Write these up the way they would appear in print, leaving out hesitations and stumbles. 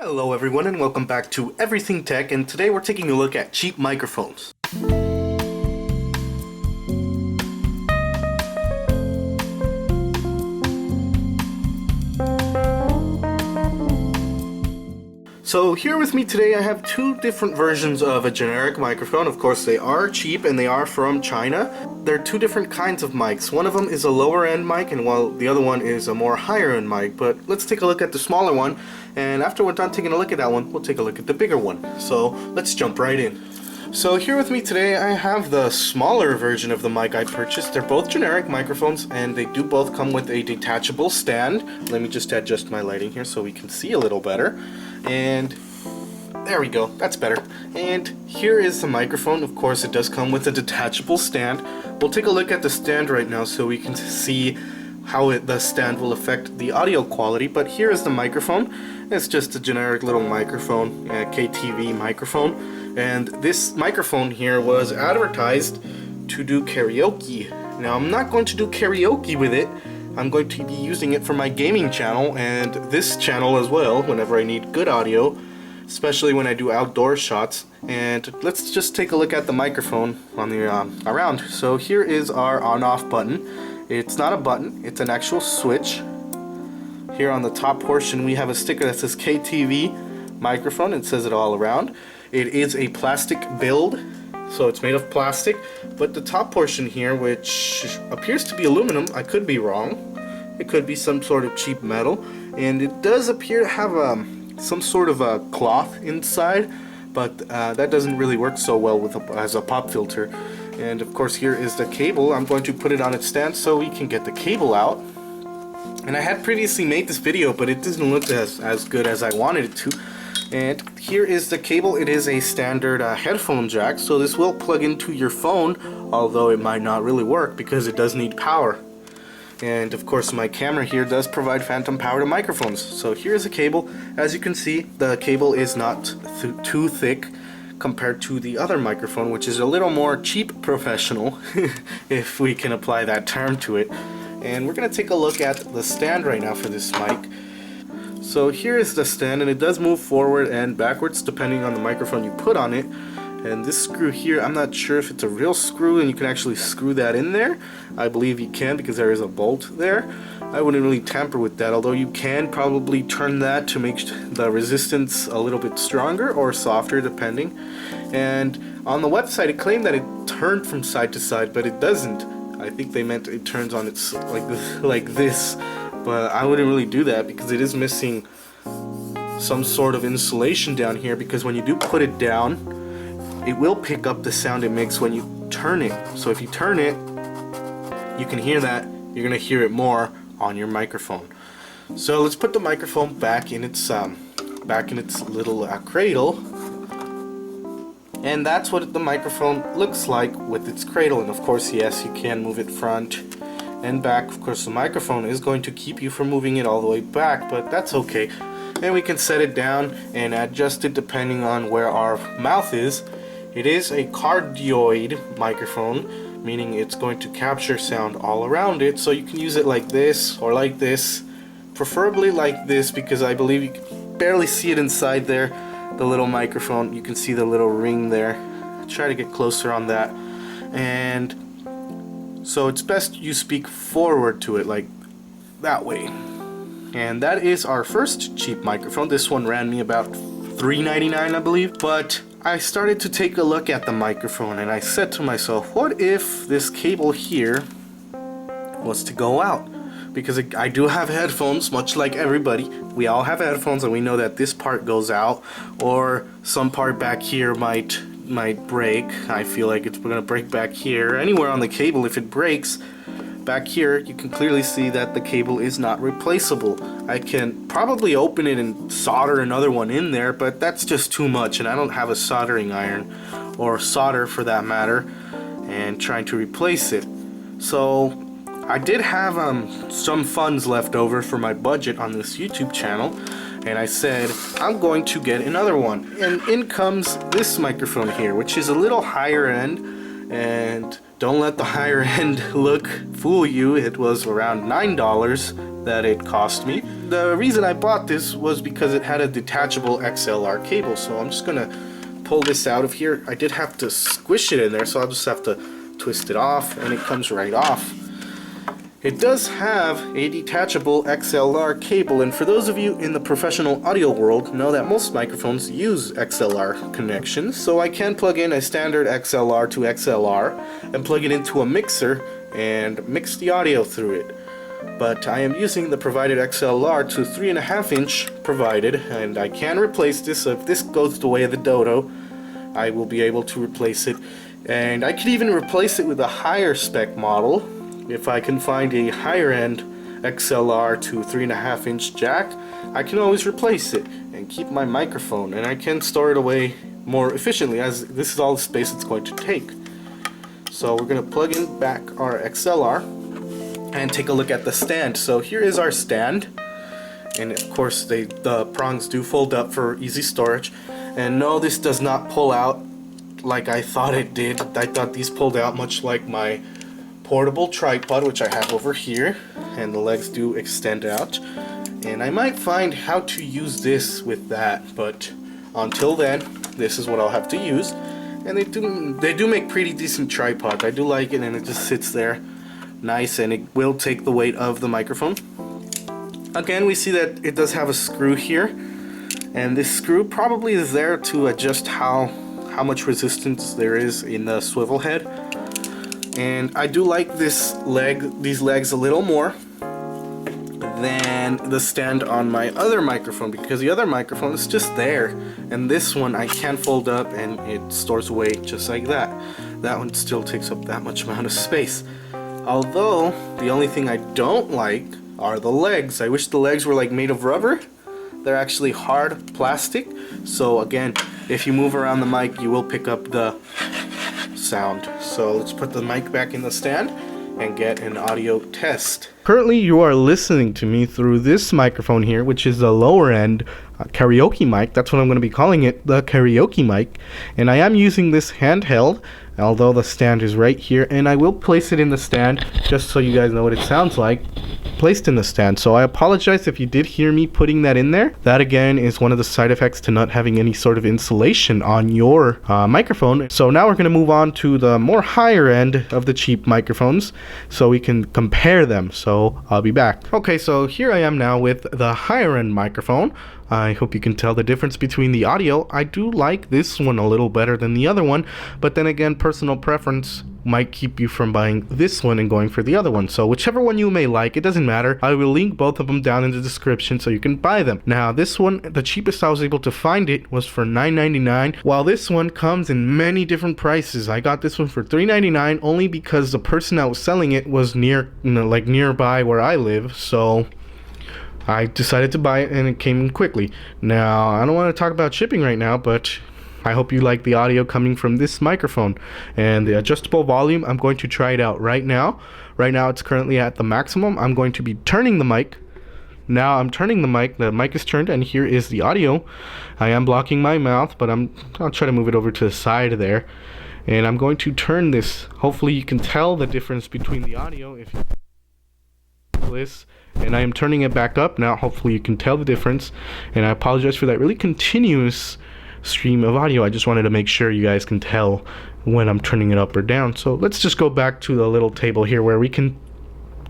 Hello everyone and welcome back to Everything Tech, and today we're taking a look at cheap microphones. So here with me today I have two different versions of a generic microphone. Of course they are cheap and they are from China. They're two different kinds of mics. One of them is a lower end mic and while the other one is a more higher end mic. But let's take a look at the smaller one, and after we're done taking a look at that one, we'll take a look at the bigger one. So let's jump right in. So here with me today I have the smaller version of the mic I purchased. They're both generic microphones and they do both come with a detachable stand. Let me just adjust my lighting here so we can see a little better. And there we go, that's better. And here is the microphone. Of course it does come with a detachable stand. We'll take a look at the stand right now so we can see how the stand will affect the audio quality. But here is the microphone. It's just a generic little microphone, a KTV microphone. And this microphone here was advertised to do karaoke. Now I'm not going to do karaoke with it. I'm going to be using it for my gaming channel and this channel as well whenever I need good audio, especially when I do outdoor shots. And let's just take a look at the microphone on the around. So here is our on-off button. It's not a button, it's an actual switch. Here on the top portion we have a sticker that says KTV microphone. It says it all around. It is a plastic build, so it's made of plastic, but the top portion here, which appears to be aluminum, I could be wrong, it could be some sort of cheap metal, and it does appear to have some sort of a cloth inside, but that doesn't really work so well with as a pop filter. And of course here is the cable. I'm going to put it on its stand so we can get the cable out. And I had previously made this video, but it didn't look as good as I wanted it to. And here is the cable. It is a standard headphone jack, so this will plug into your phone, although it might not really work because it does need power. And of course my camera here does provide phantom power to microphones. So here's the cable. As you can see, the cable is not too thick compared to the other microphone, which is a little more cheap professional, if we can apply that term to it. And we're going to take a look at the stand right now for this mic. So here is the stand, and it does move forward and backwards depending on the microphone you put on it. And this screw here, I'm not sure if it's a real screw and you can actually screw that in there. I believe you can because there is a bolt there. I wouldn't really tamper with that, although you can probably turn that to make the resistance a little bit stronger or softer depending. And on the website it claimed that it turned from side to side, but it doesn't. I think they meant it turns on its like this. But I wouldn't really do that because it is missing some sort of insulation down here, because when you do put it down, it will pick up the sound it makes when you turn it. So if you turn it, you can hear that. You're gonna hear it more on your microphone. So let's put the microphone back in its little cradle. And that's what the microphone looks like with its cradle. And of course, yes, you can move it front and back. Of course the microphone is going to keep you from moving it all the way back, but that's okay. And we can set it down and adjust it depending on where our mouth is. It is a cardioid microphone, meaning it's going to capture sound all around it, so you can use it like this or like this, preferably like this, because I believe you can barely see it inside there, the little microphone. You can see the little ring there. Try to get closer on that. And so it's best you speak forward to it, like that way. And that is our first cheap microphone. This one ran me about $3.99, I believe. But I started to take a look at the microphone and I said to myself, what if this cable here was to go out? Because I do have headphones, much like everybody. We all have headphones and we know that this part goes out, or some part back here might break. I feel like it's gonna break back here. Anywhere on the cable, if it breaks back here, you can clearly see that the cable is not replaceable. I can probably open it and solder another one in there, but that's just too much, and I don't have a soldering iron or solder for that matter, and trying to replace it. So I did have some funds left over for my budget on this YouTube channel, and I said I'm going to get another one. And in comes this microphone here, which is a little higher end, and don't let the higher end look fool you. It was around $9 that it cost me. The reason I bought this was because it had a detachable XLR cable, so I'm just gonna pull this out of here. I did have to squish it in there, so I'll just have to twist it off, and it comes right off. It does have a detachable XLR cable, and for those of you in the professional audio world know that most microphones use XLR connections, so I can plug in a standard XLR to XLR and plug it into a mixer and mix the audio through it. But I am using the provided XLR to 3.5 inch provided, and I can replace this, so if this goes the way of the dodo, I will be able to replace it. And I could even replace it with a higher spec model. If I can find a higher end XLR to 3.5 inch jack, I can always replace it and keep my microphone, and I can store it away more efficiently, as this is all the space it's going to take. So we're going to plug in back our XLR and take a look at the stand. So here is our stand, and of course the prongs do fold up for easy storage. And no, this does not pull out like I thought it did. I thought these pulled out much like my portable tripod, which I have over here, and the legs do extend out, and I might find how to use this with that, but until then this is what I'll have to use. And they do make pretty decent tripods. I do like it, and it just sits there nice, and it will take the weight of the microphone. Again, we see that it does have a screw here, and this screw probably is there to adjust how much resistance there is in the swivel head. And I do like these legs a little more than the stand on my other microphone, because the other microphone is just there, and this one I can fold up and it stores away just like that. That one still takes up that much amount of space. Although the only thing I don't like are the legs. I wish the legs were like made of rubber. They're actually hard plastic, so again, if you move around the mic you will pick up the sound. So let's put the mic back in the stand and get an audio test. Currently you are listening to me through this microphone here, which is a lower end karaoke mic. That's what I'm going to be calling it, the karaoke mic. And I am using this handheld, although the stand is right here, and I will place it in the stand just so you guys know what it sounds like placed in the stand. So I apologize if you did hear me putting that in there. That again is one of the side effects to not having any sort of insulation on your microphone. So now we're going to move on to the more higher end of the cheap microphones so we can compare them. So I'll be back. Okay, so here I am now with the higher end microphone. I hope you can tell the difference between the audio. I do like this one a little better than the other one, but then again, personal preference might keep you from buying this one and going for the other one. So whichever one you may like, it doesn't matter. I will link both of them down in the description so you can buy them. Now this one, the cheapest I was able to find it was for $9.99, while this one comes in many different prices. I got this one for $3.99 only because the person that was selling it was nearby where I live, so I decided to buy it and it came in quickly. Now, I don't want to talk about shipping right now, but I hope you like the audio coming from this microphone. And the adjustable volume, I'm going to try it out right now. Right now it's currently at the maximum. I'm going to be turning the mic. Now I'm turning the mic is turned, and here is the audio. I am blocking my mouth, but I'll try to move it over to the side there. And I'm going to turn this. Hopefully you can tell the difference between the audio if you this. And I am turning it back up now. Hopefully you can tell the difference, and I apologize for that really continuous stream of audio. I just wanted to make sure you guys can tell when I'm turning it up or down. So let's just go back to the little table here where we can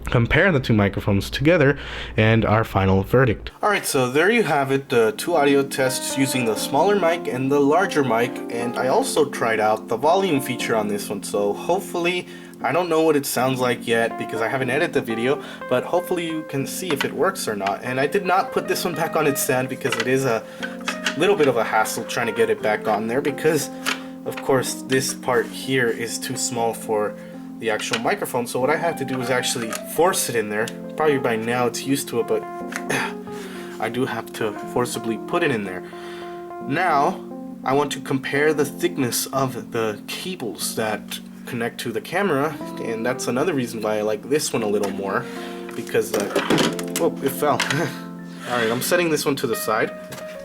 compare the two microphones together and our final verdict. Alright, so there you have it, the two audio tests using the smaller mic and the larger mic, and I also tried out the volume feature on this one. So hopefully, I don't know what it sounds like yet because I haven't edited the video, but hopefully you can see if it works or not. And I did not put this one back on its stand because it is a little bit of a hassle trying to get it back on there, because of course this part here is too small for the actual microphone. So what I have to do is actually force it in there. Probably by now it's used to it, but I do have to forcibly put it in there. Now I want to compare the thickness of the cables that connect to the camera, and that's another reason why I like this one a little more, because oh, it fell. Alright, I'm setting this one to the side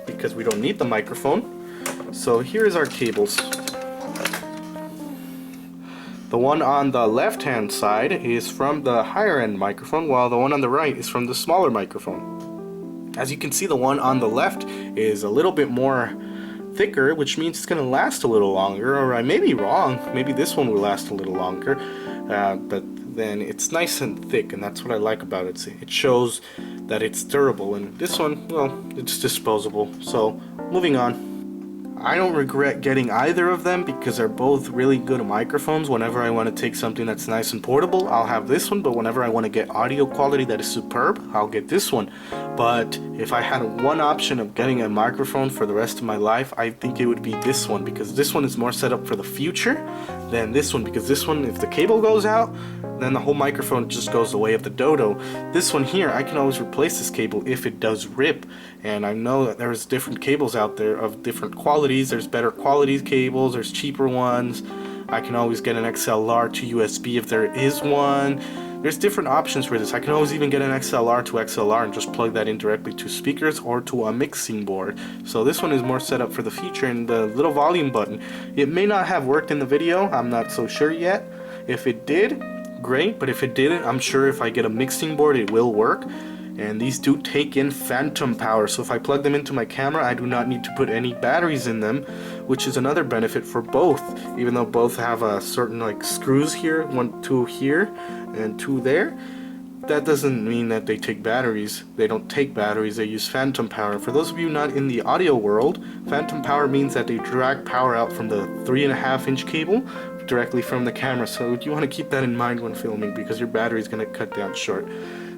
because we don't need the microphone. So here is our cables. The one on the left hand side is from the higher end microphone, while the one on the right is from the smaller microphone. As you can see, the one on the left is a little bit more thicker, which means it's going to last a little longer, or I may be wrong, maybe this one will last a little longer, but then it's nice and thick, and that's what I like about it. It shows that it's durable, and this one, well, it's disposable. So moving on. I don't regret getting either of them because they're both really good microphones. Whenever I want to take something that's nice and portable, I'll have this one, but whenever I want to get audio quality that is superb, I'll get this one. But if I had one option of getting a microphone for the rest of my life, I think it would be this one, because this one is more set up for the future than this one, because this one, if the cable goes out, then the whole microphone just goes the way of the dodo. This one here, I can always replace this cable if it does rip, and I know that there's different cables out there of different qualities. There's better quality cables, there's cheaper ones. I can always get an XLR to USB if there is one. There's different options for this. I can always even get an XLR to XLR and just plug that in directly to speakers or to a mixing board. So this one is more set up for the future, and the little volume button, it may not have worked in the video, I'm not so sure yet. If it did, great, but if it didn't, I'm sure if I get a mixing board it will work. And these do take in phantom power, so if I plug them into my camera, I do not need to put any batteries in them, which is another benefit for both. Even though both have a certain like screws here, two here and two there, that doesn't mean that they take batteries. They don't take batteries, they use phantom power. For those of you not in the audio world, phantom power means that they drag power out from the 3.5-inch cable directly from the camera, so you want to keep that in mind when filming, because your battery is going to cut down short.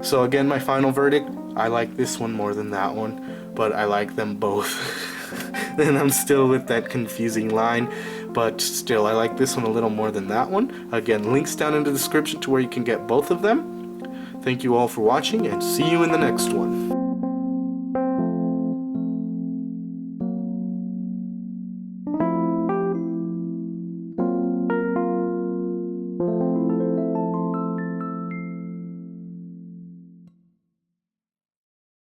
So again, my final verdict, I like this one more than that one, but I like them both. Then I'm still with that confusing line, but still I like this one a little more than that one. Again, links down in the description to where you can get both of them. Thank you all for watching, and see you in the next one.